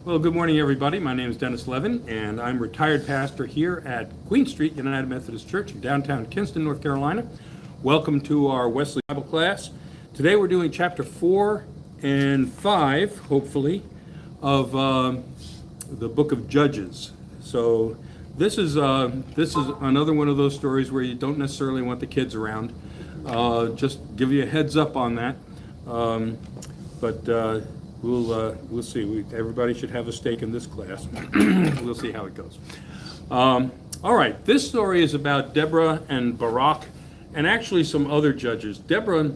Well, good morning, everybody. My name is Dennis Levin, and I'm retired pastor here at Queen Street United Methodist Church in downtown Kinston, North Carolina. Welcome to our Wesley Bible class. Today we're doing chapter 4 and 5, hopefully, of the book of Judges. So this is another one of those stories where you don't necessarily want the kids around. Just give you a heads up on that. But we'll see. Everybody should have a stake in this class. We'll see how it goes. All right, this story is about Deborah and Barak, and actually some other judges. Deborah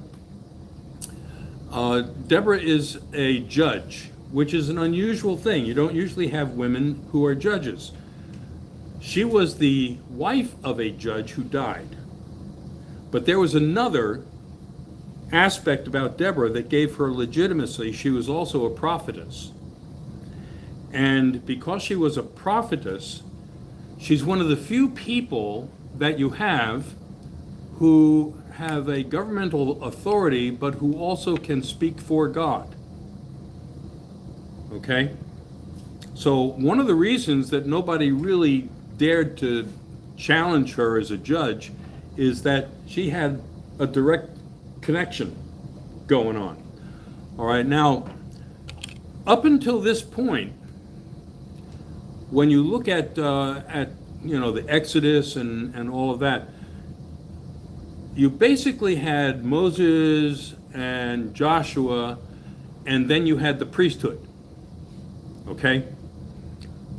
is a judge, which is an unusual thing. You don't usually have women who are judges. She was the wife of a judge who died. But there was another aspect about Deborah that gave her legitimacy. She was also a prophetess. And because she was a prophetess, she's one of the few people that you have who have a governmental authority, but who also can speak for God. Okay? So one of the reasons that nobody really dared to challenge her as a judge is that she had a direct connection going on. All right, now, up until this point, when you look at the Exodus and all of that, you basically had Moses and Joshua, and then you had the priesthood. Okay?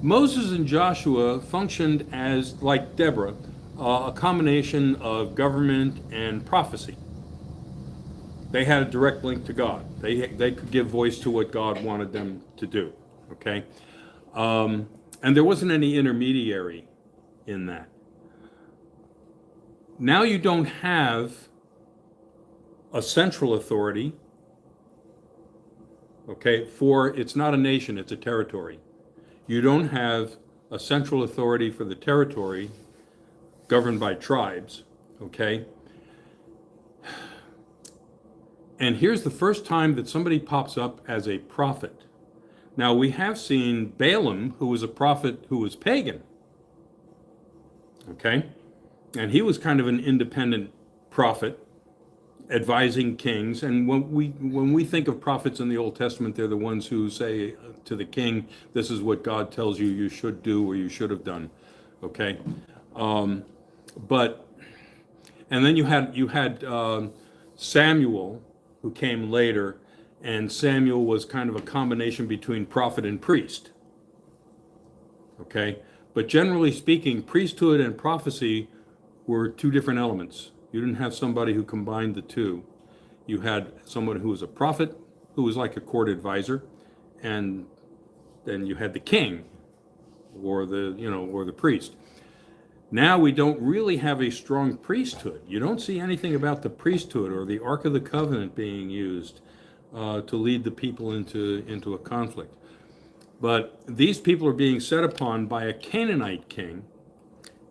Moses and Joshua functioned as, like Deborah, a combination of government and prophecy. They had a direct link to God. They could give voice to what God wanted them to do, okay? And there wasn't any intermediary in that. Now you don't have a central authority, okay, for it's not a nation, it's a territory. You don't have a central authority for the territory governed by tribes, okay? And here's the first time that somebody pops up as a prophet. Now, we have seen Balaam, who was a prophet who was pagan. Okay? And he was kind of an independent prophet, advising kings. And when we think of prophets in the Old Testament, they're the ones who say to the king, this is what God tells you you should do or you should have done. Okay? And then you had Samuel, who came later, and Samuel was kind of a combination between prophet and priest. Okay? But generally speaking, priesthood and prophecy were two different elements. You didn't have somebody who combined the two. You had someone who was a prophet, who was like a court advisor, and then you had the king, or the priest. Now we don't really have a strong priesthood. You don't see anything about the priesthood or the Ark of the Covenant being used to lead the people into a conflict. But these people are being set upon by a Canaanite king,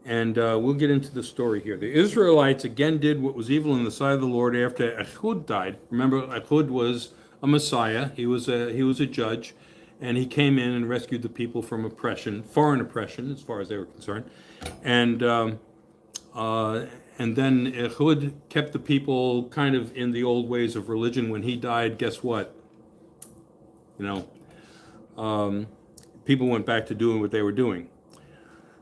and we'll get into the story here. The Israelites again did what was evil in the sight of the Lord after Ehud died. Remember, Ehud was a Messiah. He was a judge, and he came in and rescued the people from oppression, foreign oppression, as far as they were concerned. And then Ehud kept the people kind of in the old ways of religion. When he died, guess what? People went back to doing what they were doing.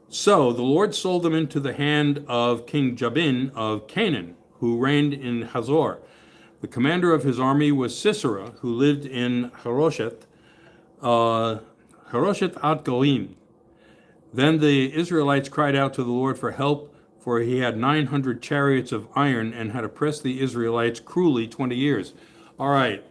So the Lord sold them into the hand of King Jabin of Canaan, who reigned in Hazor. The commander of his army was Sisera, who lived in Harosheth ad Goim. Then the Israelites cried out to the Lord for help, for he had 900 chariots of iron and had oppressed the Israelites cruelly 20 years. All right.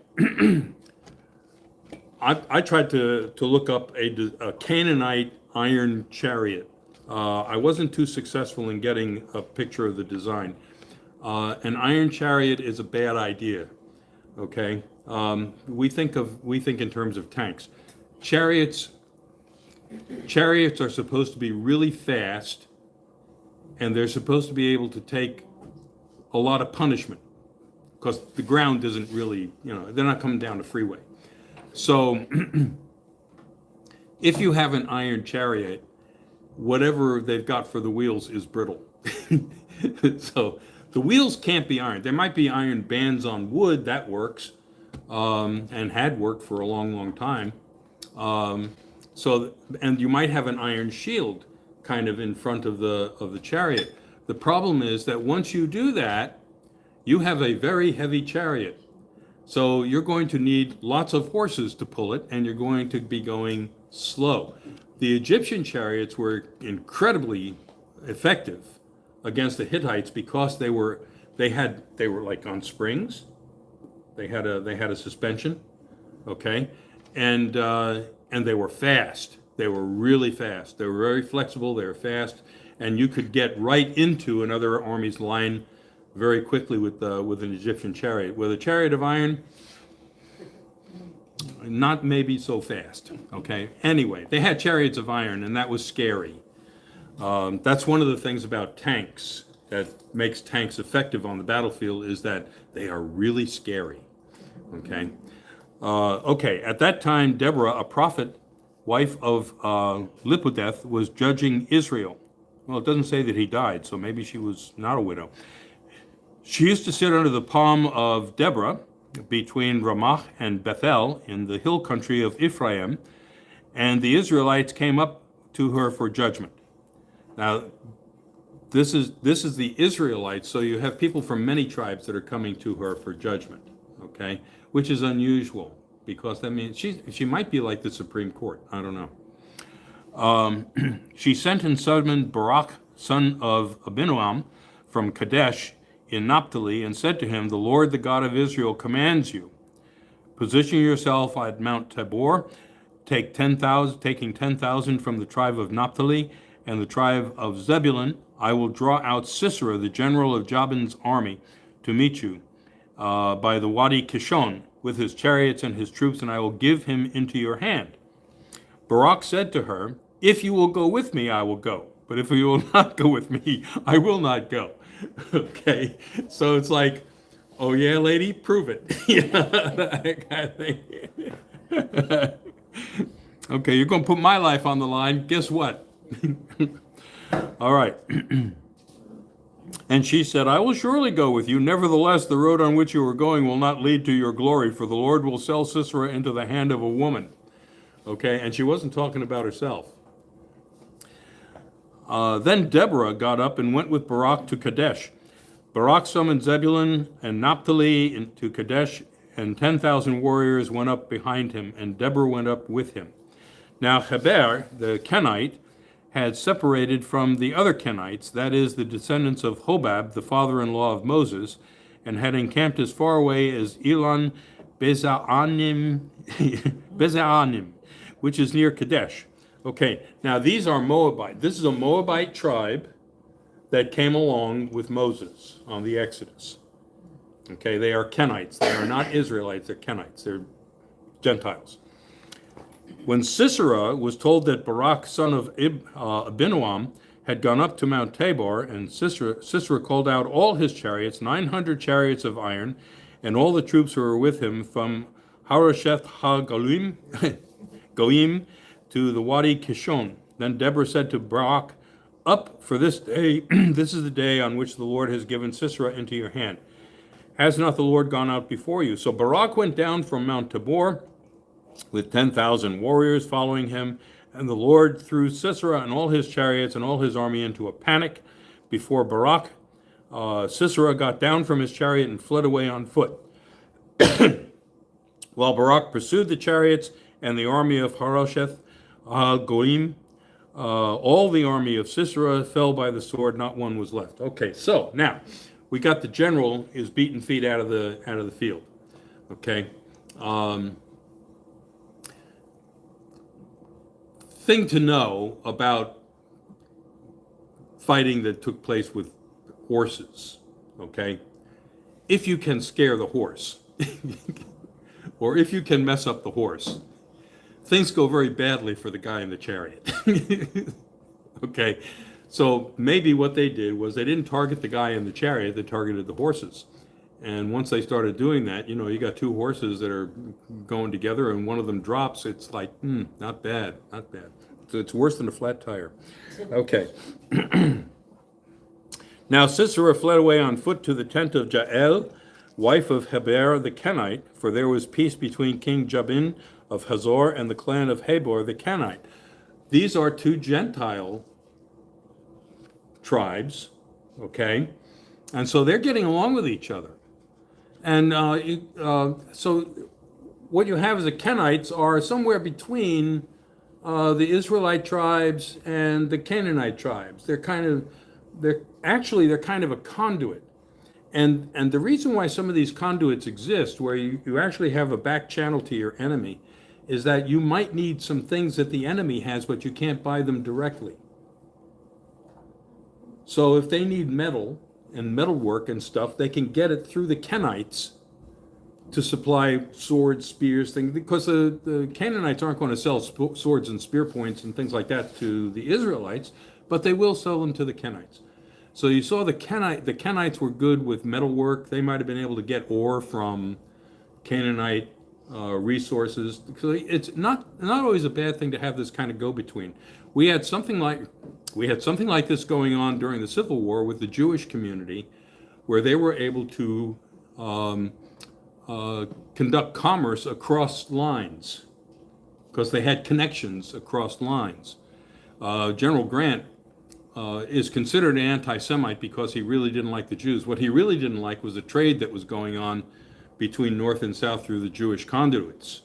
I tried to look up a Canaanite iron chariot. I wasn't too successful in getting a picture of the design. An iron chariot is a bad idea. Okay, we think in terms of tanks. Chariots are supposed to be really fast, and they're supposed to be able to take a lot of punishment, because the ground isn't really, they're not coming down the freeway. So if you have an iron chariot, whatever they've got for the wheels is brittle. So the wheels can't be iron. There might be iron bands on wood, that works, and had worked for a long, long time. And you might have an iron shield kind of in front of the chariot. The problem is that once you do that, you have a very heavy chariot. So you're going to need lots of horses to pull it, and you're going to be going slow. The Egyptian chariots were incredibly effective against the Hittites because they were like on springs. They had a suspension, okay, and they were fast. They were really fast. They were very flexible. They were fast, and you could get right into another army's line very quickly with an Egyptian chariot. With a chariot of iron, not maybe so fast. Okay. Anyway, they had chariots of iron, and that was scary. That's one of the things about tanks that makes tanks effective on the battlefield is that they are really scary. Okay. Okay. At that time, Deborah, a prophet, wife of Lipudeth, was judging Israel. Well, it doesn't say that he died, so maybe she was not a widow. She used to sit under the palm of Deborah between Ramah and Bethel in the hill country of Ephraim, and the Israelites came up to her for judgment. Now, this is the Israelites, so you have people from many tribes that are coming to her for judgment, okay? Which is unusual, because that means she might be like the Supreme Court. I don't know. She sent and summoned Barak, son of Abinoam, from Kadesh in Naphtali, and said to him, "The Lord, the God of Israel, commands you, position yourself at Mount Tabor, taking 10,000 from the tribe of Naphtali and the tribe of Zebulun. I will draw out Sisera, the general of Jabin's army, to meet you by the Wadi Kishon with his chariots and his troops, and I will give him into your hand." Barak said to her, "If you will go with me, I will go. But if you will not go with me, I will not go." Okay, so it's like, oh yeah, lady, prove it. That kind of thing. Okay, you're going to put my life on the line. Guess what? All right. And she said, "I will surely go with you. Nevertheless, the road on which you are going will not lead to your glory, for the Lord will sell Sisera into the hand of a woman." Okay, and she wasn't talking about herself. Then Deborah got up and went with Barak to Kadesh. Barak summoned Zebulun and Naphtali to Kadesh, and 10,000 warriors went up behind him, and Deborah went up with him. Now Heber, the Kenite, had separated from the other Kenites, that is, the descendants of Hobab, the father-in-law of Moses, and had encamped as far away as Elon Bezaanim, which is near Kadesh. Okay, now these are Moabite. This is a Moabite tribe that came along with Moses on the Exodus. Okay, they are Kenites. They are not Israelites, they're Kenites. They're Gentiles. When Sisera was told that Barak, son of Abinoam, had gone up to Mount Tabor, and Sisera called out all his chariots, 900 chariots of iron, and all the troops who were with him from Harosheth Goim to the Wadi Kishon. Then Deborah said to Barak, "Up, for this day, this is the day on which the Lord has given Sisera into your hand. Has not the Lord gone out before you?" So Barak went down from Mount Tabor with 10,000 warriors following him, and the Lord threw Sisera and all his chariots and all his army into a panic before Barak. Sisera got down from his chariot and fled away on foot, while Barak pursued the chariots and the army of Harosheth Goim. All the army of Sisera fell by the sword; not one was left. Okay, so now we got the general is beaten feet out of the field. Okay. Thing to know about fighting that took place with horses, okay? If you can scare the horse, or if you can mess up the horse, things go very badly for the guy in the chariot. Okay, so maybe what they did was they didn't target the guy in the chariot, they targeted the horses. And once they started doing that, you got two horses that are going together and one of them drops. It's like, not bad, not bad. So it's worse than a flat tire. Okay. Now Sisera fled away on foot to the tent of Jael, wife of Heber the Kenite, for there was peace between King Jabin of Hazor and the clan of Habor the Kenite. These are two Gentile tribes, okay? And so they're getting along with each other. And so what you have is the Kenites are somewhere between the Israelite tribes and the Canaanite tribes. They're kind of a conduit. And the reason why some of these conduits exist, where you actually have a back channel to your enemy, is that you might need some things that the enemy has, but you can't buy them directly. So if they need metal and metalwork and stuff, they can get it through the Kenites to supply swords, spears, things, because the Canaanites aren't going to sell swords and spear points and things like that to the Israelites, but they will sell them to the Kenites. So you saw the Kenites were good with metalwork. They might have been able to get ore from Canaanite resources. So it's not always a bad thing to have this kind of go-between. We had something like this going on during the Civil War with the Jewish community, where they were able to conduct commerce across lines because they had connections across lines. General Grant is considered an anti-Semite because he really didn't like the Jews. What he really didn't like was the trade that was going on between North and South through the Jewish conduits,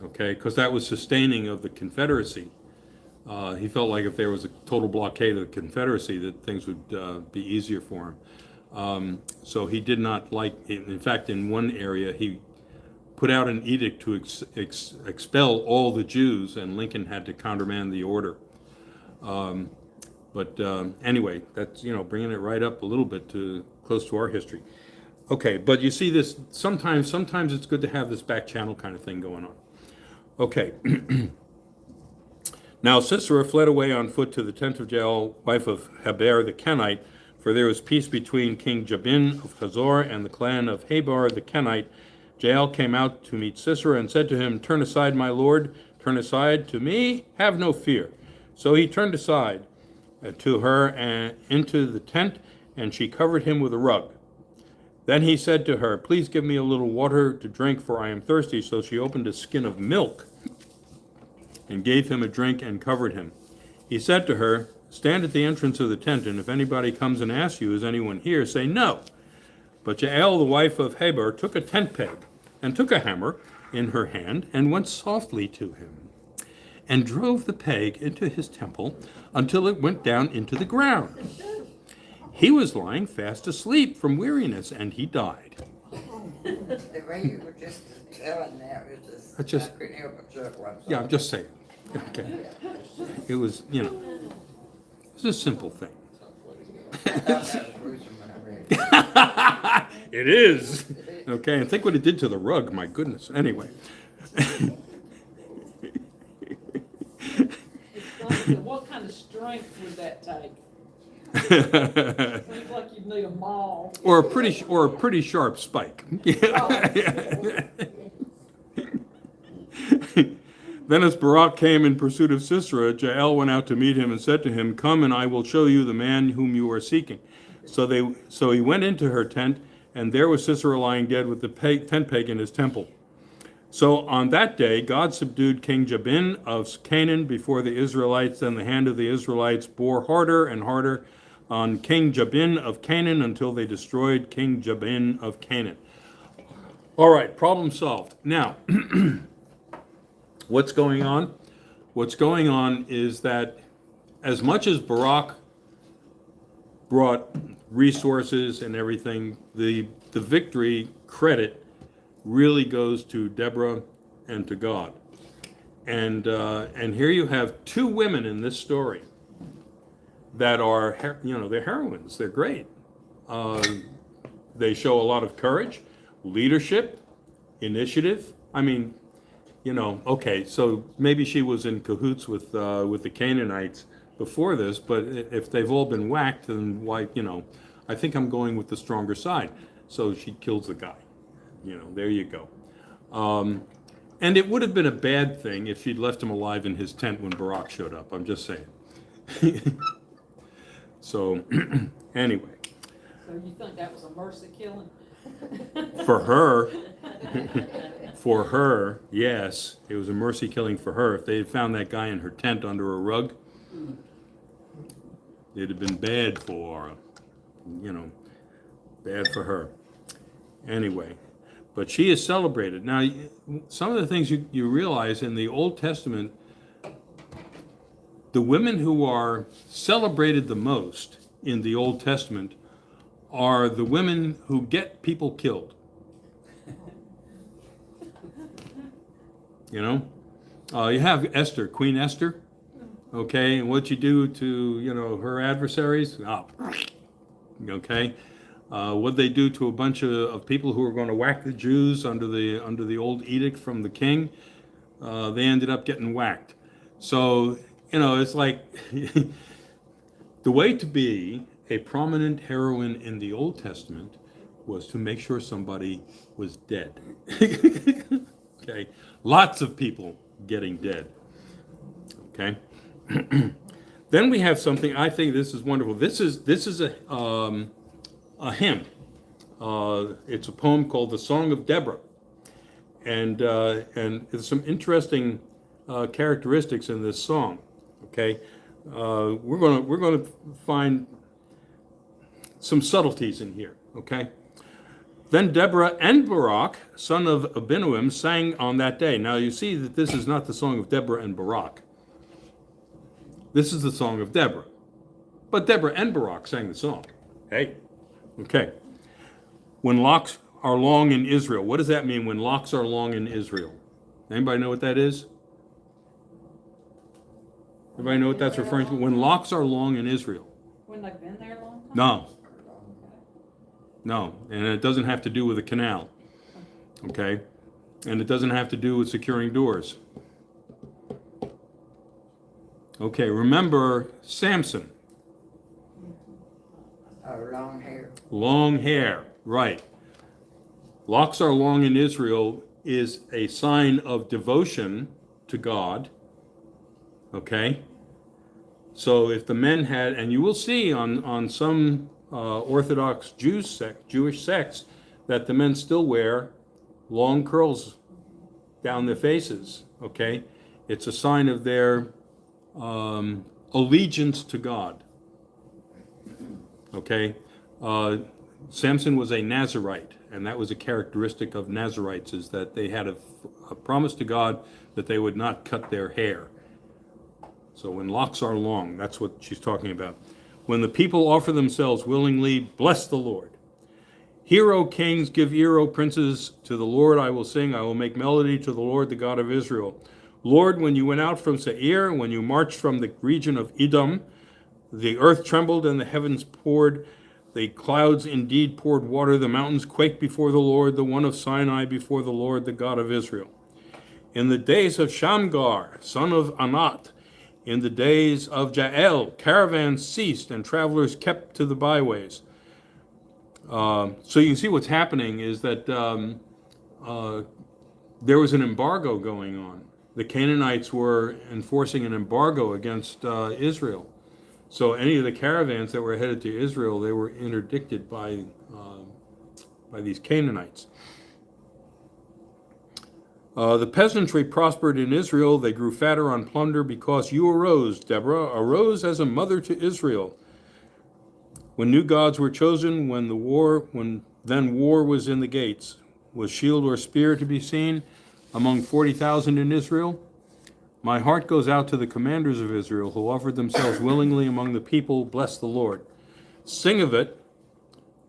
okay, because that was sustaining of the Confederacy. He felt like if there was a total blockade of the Confederacy, that things would be easier for him. So he did not like, in fact, in one area, he put out an edict to expel all the Jews, and Lincoln had to countermand the order. But anyway, that's, bringing it right up a little bit to close to our history. Okay, but you see this, sometimes it's good to have this back channel kind of thing going on. Okay. Now Sisera fled away on foot to the tent of Jael, wife of Heber the Kenite, for there was peace between King Jabin of Hazor and the clan of Habor the Kenite. Jael came out to meet Sisera and said to him, "Turn aside, my lord, turn aside to me, have no fear." So he turned aside to her and into the tent, and she covered him with a rug. Then he said to her, "Please give me a little water to drink, for I am thirsty." So she opened a skin of milk and gave him a drink and covered him. He said to her, "Stand at the entrance of the tent, and if anybody comes and asks you, 'Is anyone here?' say no." But Jael, the wife of Habor, took a tent peg and took a hammer in her hand and went softly to him and drove the peg into his temple until it went down into the ground. He was lying fast asleep from weariness, and he died. The way you were just telling that was I just- I couldn't help but chuckle. I'm Yeah, I'm just saying. Okay. It was, it's a simple thing. sorry. I thought that was gruesome when I read it. It is. Okay, and think what it did to the rug, my goodness. Anyway. What kind of strength would that take? Seems like you'd need a maul. Or a pretty sharp spike. Then as Barak came in pursuit of Sisera, Jael went out to meet him and said to him, "Come, and I will show you the man whom you are seeking." So he went into her tent, and there was Sisera lying dead with the tent peg in his temple. So on that day, God subdued King Jabin of Canaan before the Israelites, and the hand of the Israelites bore harder and harder on King Jabin of Canaan until they destroyed King Jabin of Canaan. All right, problem solved. Now, what's going on? What's going on is that as much as Barak brought resources and everything, the victory credit really goes to Deborah and to God. And here you have two women in this story that are, they're heroines. They're great. They show a lot of courage, leadership, initiative. I mean, okay, so maybe she was in cahoots with the Canaanites before this, but if they've all been whacked, then why, I think I'm going with the stronger side. So she kills the guy. There you go. And it would have been a bad thing if she'd left him alive in his tent when Barak showed up. I'm just saying. So, anyway, So you think that was a mercy killing? for her, yes, it was a mercy killing for her. If they had found that guy in her tent under a rug, it'd have been bad for, bad for her. Anyway, but she is celebrated. Now, some of the things you realize in the Old Testament, the women who are celebrated the most in the Old Testament are the women who get people killed. You have Esther, Queen Esther, okay, and what you do to, her adversaries, okay. What they do to a bunch of people who were going to whack the Jews under the old edict from the king, they ended up getting whacked. So, it's like the way to be a prominent heroine in the Old Testament was to make sure somebody was dead. Okay, lots of people getting dead. Okay, then we have something. I think this is wonderful. This is a hymn. It's a poem called "The Song of Deborah," and there's some interesting characteristics in this song. Okay, we're gonna find some subtleties in here. Okay. Then Deborah and Barak, son of Abinuam, sang on that day. Now you see that this is not the song of Deborah and Barak. This is the song of Deborah. But Deborah and Barak sang the song. Hey. Okay. When locks are long in Israel. What does that mean when locks are long in Israel? Anybody know what that is? Everybody know what that's referring to? When locks are long in Israel. When they've been there a long time? No, and it doesn't have to do with a canal, okay? And it doesn't have to do with securing doors. Okay, remember Samson. Long hair. Long hair, right. Locks are long in Israel is a sign of devotion to God, okay? So if the men had, and you will see on some Orthodox Jewish sects that the men still wear long curls down their faces, okay? It's a sign of their allegiance to God, okay? Samson was a Nazirite, and that was a characteristic of Nazirites, is that they had a promise to God that they would not cut their hair. So when locks are long, that's what she's talking about. When the people offer themselves willingly, bless the Lord. Hear, O kings, give ear, O princes, to the Lord I will sing. I will make melody to the Lord, the God of Israel. Lord, when you went out from Seir, when you marched from the region of Edom, the earth trembled and the heavens poured. The clouds indeed poured water. The mountains quaked before the Lord, the one of Sinai, before the Lord, the God of Israel. In the days of Shamgar, son of Anat, in the days of Jael, caravans ceased and travelers kept to the byways. So you can see what's happening is that there was an embargo going on. The Canaanites were enforcing an embargo against Israel. So any of the caravans that were headed to Israel, they were interdicted by these Canaanites. The peasantry prospered in Israel. They grew fatter on plunder because you arose, Deborah, arose as a mother to Israel. When new gods were chosen, then war was in the gates. Was shield or spear to be seen among 40,000 in Israel? My heart goes out to the commanders of Israel who offered themselves willingly among the people. Bless the Lord. Sing of it,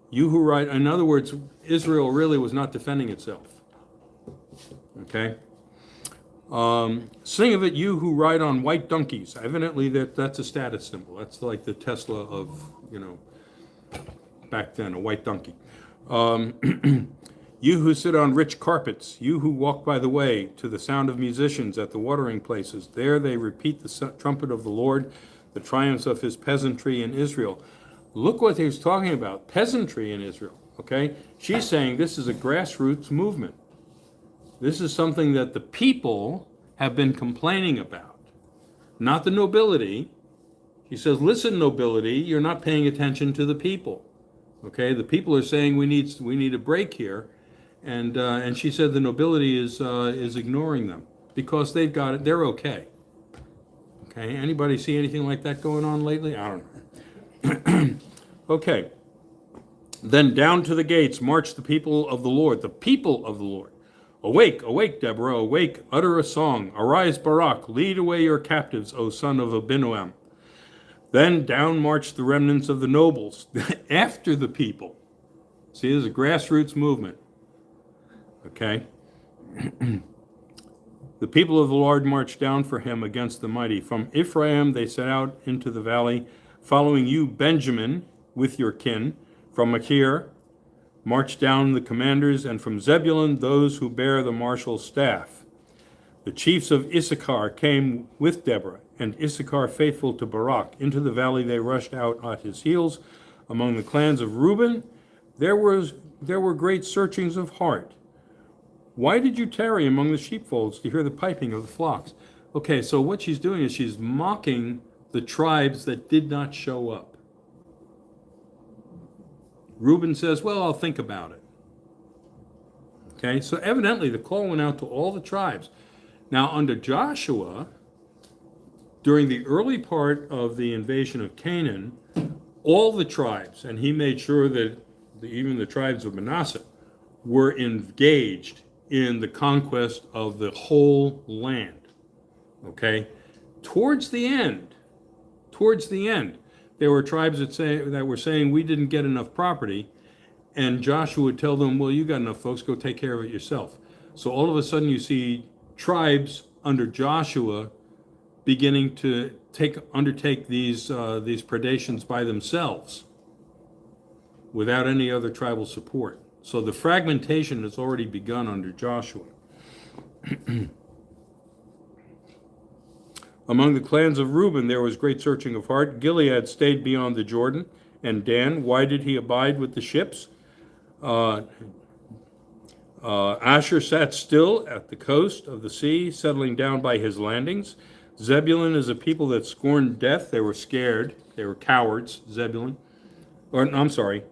you who ride. In other words, Israel really was not defending itself. Okay. Sing of it, you who ride on white donkeys. Evidently, that's a status symbol. That's like the Tesla of, back then, a white donkey. You who sit on rich carpets, you who walk by the way, to the sound of musicians at the watering places. There they repeat the trumpet of the Lord, the triumphs of his peasantry in Israel. Look what he was talking about, peasantry in Israel. okay? She's saying this is a grassroots movement. This is something that the people have been complaining about, not the nobility. She says, listen, nobility, you're not paying attention to the people. Okay, the people are saying we need a break here, and she said the nobility is ignoring them because they've got it. They're okay. Okay, anybody see anything like that going on lately? I don't know. Okay, then down to the gates marched the people of the Lord. The people of the Lord. Awake, awake, Deborah, awake, utter a song. Arise, Barak, lead away your captives, O son of Abinoam. Then down marched the remnants of the nobles after the people. See, there's a grassroots movement. Okay? The people of the Lord marched down for him against the mighty. From Ephraim they set out into the valley, following you, Benjamin, with your kin. From Machir marched down the commanders, and from Zebulun those who bear the marshal's staff. The chiefs of Issachar came with Deborah, and Issachar faithful to Barak. Into the valley they rushed out at his heels. Among the clans of Reuben there were great searchings of heart. Why did you tarry among the sheepfolds to hear the piping of the flocks? Okay, so what she's doing is she's mocking the tribes that did not show up. Reuben says, well, I'll think about it. Okay, so evidently the call went out to all the tribes. Now, under Joshua, during the early part of the invasion of Canaan, all the tribes, and he made sure that even the tribes of Manasseh, were engaged in the conquest of the whole land. Okay? Towards the end, there were tribes that were saying we didn't get enough property, and Joshua would tell them, well, you got enough, folks, go take care of it yourself. So all of a sudden you see tribes under Joshua beginning to undertake these predations by themselves without any other tribal support. So the fragmentation has already begun under Joshua. Among the clans of Reuben there was great searching of heart. Gilead stayed beyond the Jordan. And Dan, why did he abide with the ships? Asher sat still at the coast of the sea, settling down by his landings. Zebulun is a people that scorned death. They were scared. They were cowards, Zebulun. I'm sorry.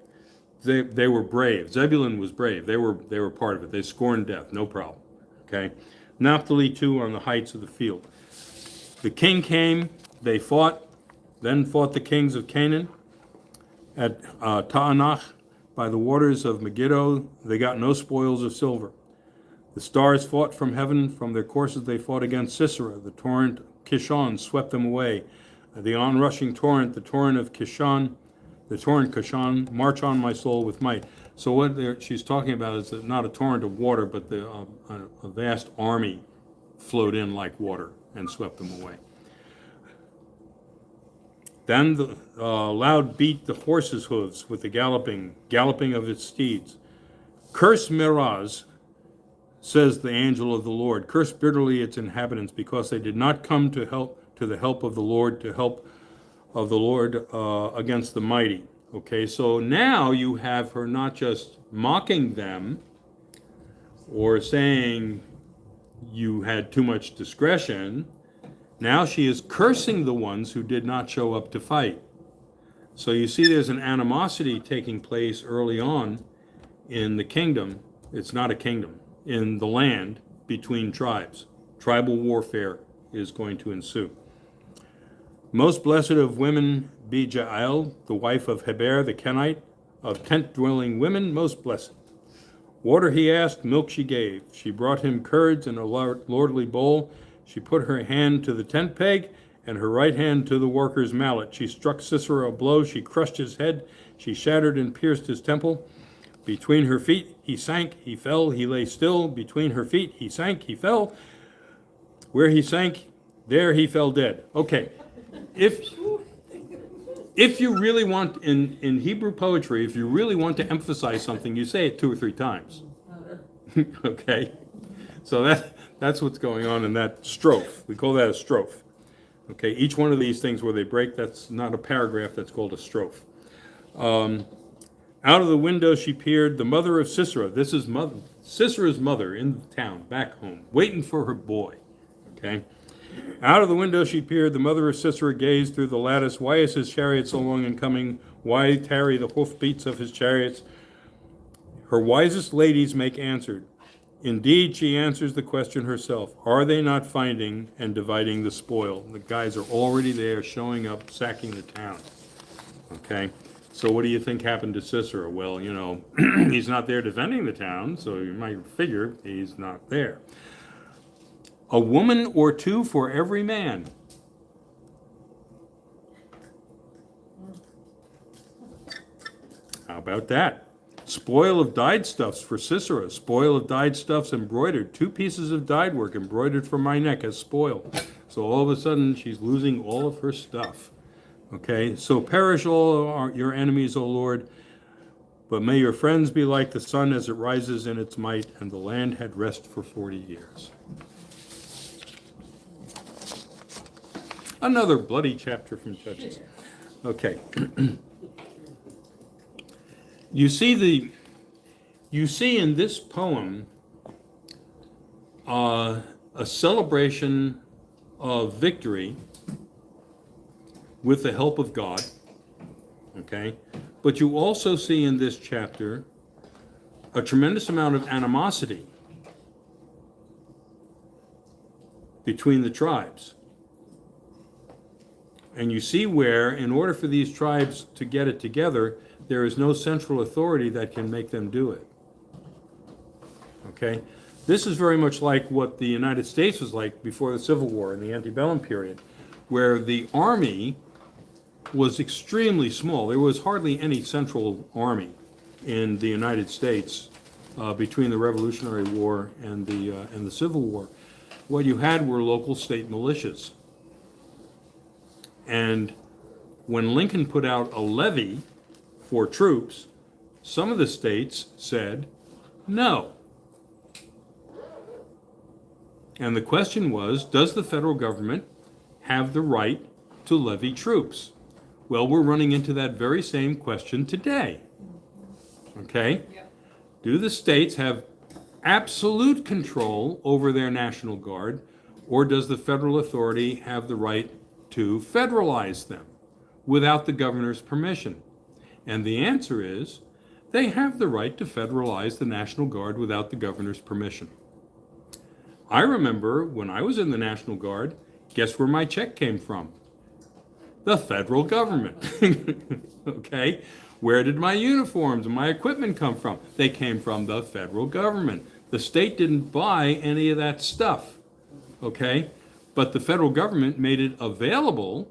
They were brave. Zebulun was brave. They were part of it. They scorned death. No problem. Okay. Naphtali too on the heights of the field. The king came. They fought. Then fought the kings of Canaan at Taanach by the waters of Megiddo. They got no spoils of silver. The stars fought from heaven. From their courses they fought against Sisera. The torrent Kishon swept them away. The onrushing torrent, the torrent of Kishon, the torrent Kishon, march on my soul with might. So what she's talking about is not a torrent of water, but a vast army flowed in like water and swept them away. Then the loud beat the horses' hooves with the galloping of its steeds. Curse Meroz, says the angel of the Lord. Curse bitterly its inhabitants, because they did not come to the help of the Lord, against the mighty. Okay, so now you have her not just mocking them or saying you had too much discretion. Now she is cursing the ones who did not show up to fight. So you see there's an animosity taking place early on in the kingdom. It's not a kingdom. In the land between tribes. Tribal warfare is going to ensue. Most blessed of women be Jael, the wife of Heber the Kenite, of tent-dwelling women, most blessed. Water he asked, milk she gave. She brought him curds in a lordly bowl. She put her hand to the tent peg, and her right hand to the worker's mallet. She struck Sisera a blow. She crushed his head. She shattered and pierced his temple. Between her feet he sank, he fell, he lay still. Between her feet he sank, he fell. Where he sank, there he fell dead. Okay, if you really want, in Hebrew poetry, if you really want to emphasize something, you say it 2 or 3 times. Okay, so that's what's going on in that strophe. We call that a strophe. Okay, each one of these things where they break, that's not a paragraph, that's called a strophe. Out of the window she peered, the mother of Sisera. This is Sisera's mother in the town, back home, waiting for her boy. Okay? Out of the window she peered, the mother of Sisera gazed through the lattice. Why is his chariot so long in coming? Why tarry the hoofbeats of his chariots? Her wisest ladies make answer. Indeed, she answers the question herself. Are they not finding and dividing the spoil? The guys are already there, showing up, sacking the town. Okay? So what do you think happened to Sisera? Well, he's not there defending the town, so you might figure he's not there. A woman or two for every man. How about that? Spoil of dyed stuffs for Sisera. Spoil of dyed stuffs embroidered. 2 pieces of dyed work embroidered for my neck as spoil. So all of a sudden she's losing all of her stuff. Okay, so perish all your enemies, O Lord, but may your friends be like the sun as it rises in its might, and the land had rest for 40 years. Another bloody chapter from Judges. Okay. You see in this poem a celebration of victory with the help of God, okay? But you also see in this chapter a tremendous amount of animosity between the tribes. And you see where, in order for these tribes to get it together, there is no central authority that can make them do it. Okay? This is very much like what the United States was like before the Civil War in the antebellum period, where the army was extremely small. There was hardly any central army in the United States between the Revolutionary War and the Civil War. What you had were local state militias. And when Lincoln put out a levy for troops, some of the states said no. And the question was, does the federal government have the right to levy troops? Well, we're running into that very same question today. Okay? Yep. Do the states have absolute control over their National Guard, or does the federal authority have the right to federalize them without the governor's permission? And the answer is, they have the right to federalize the National Guard without the governor's permission. I remember when I was in the National Guard, guess where my check came from? The federal government. Okay? Where did my uniforms and my equipment come from? They came from the federal government. The state didn't buy any of that stuff. Okay? But the federal government made it available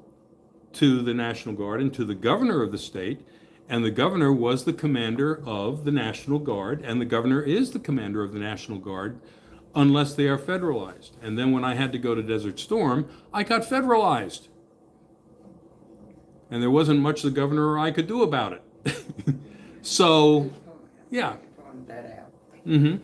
to the National Guard and to the governor of the state, and the governor was the commander of the National Guard, and the governor is the commander of the National Guard unless they are federalized. And then when I had to go to Desert Storm, I got federalized. And there wasn't much the governor or I could do about it. So, yeah. Mm-hmm.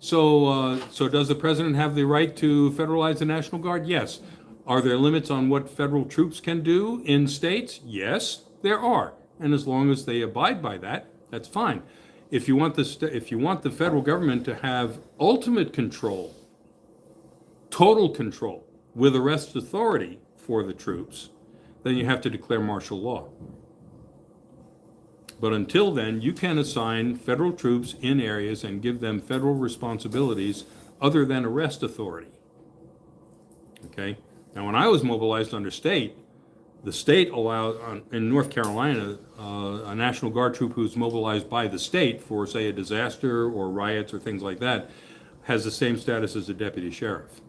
So does the president have the right to federalize the National Guard? Yes. Are there limits on what federal troops can do in states? Yes, there are. And as long as they abide by that, that's fine. If you want the federal government to have ultimate control, total control, with arrest authority for the troops, then you have to declare martial law. But until then, you can assign federal troops in areas and give them federal responsibilities other than arrest authority. Okay? Now, when I was mobilized under state, the state allowed, in North Carolina, a National Guard troop who's mobilized by the state for, say, a disaster or riots or things like that, has the same status as a deputy sheriff.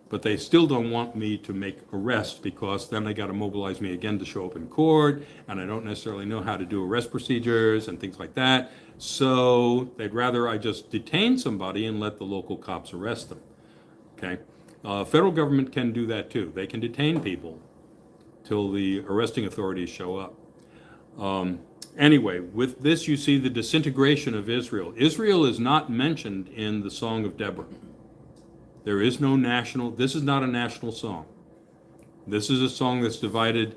But they still don't want me to make arrests, because then they got to mobilize me again to show up in court, and I don't necessarily know how to do arrest procedures and things like that. So they'd rather I just detain somebody and let the local cops arrest them. Okay? Federal government can do that too. They can detain people till the arresting authorities show up. Anyway, with this you see the disintegration of Israel. Israel is not mentioned in the Song of Deborah. There is no national, this is not a national song. This is a song that's divided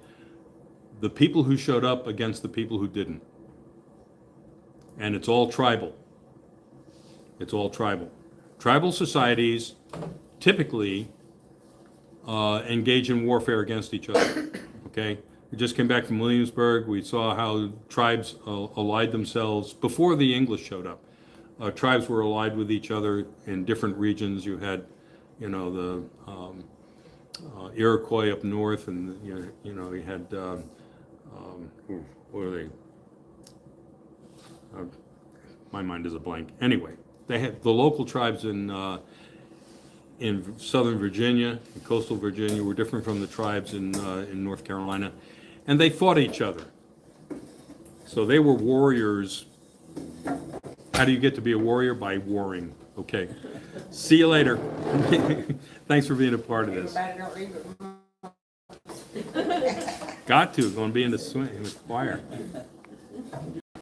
the people who showed up against the people who didn't. And it's all tribal. It's all tribal. Tribal societies typically engage in warfare against each other, okay? We just came back from Williamsburg. We saw how tribes allied themselves before the English showed up. Tribes were allied with each other in different regions. You had, the Iroquois up north, and you had what are they? My mind is a blank. Anyway, they had the local tribes in Southern Virginia, in coastal Virginia, were different from the tribes in North Carolina, and they fought each other. So they were warriors. How do you get to be a warrior? By warring. Okay. See you later. Thanks for being a part of this. Everybody don't read it. Got to. Going to be in the swing, in the choir.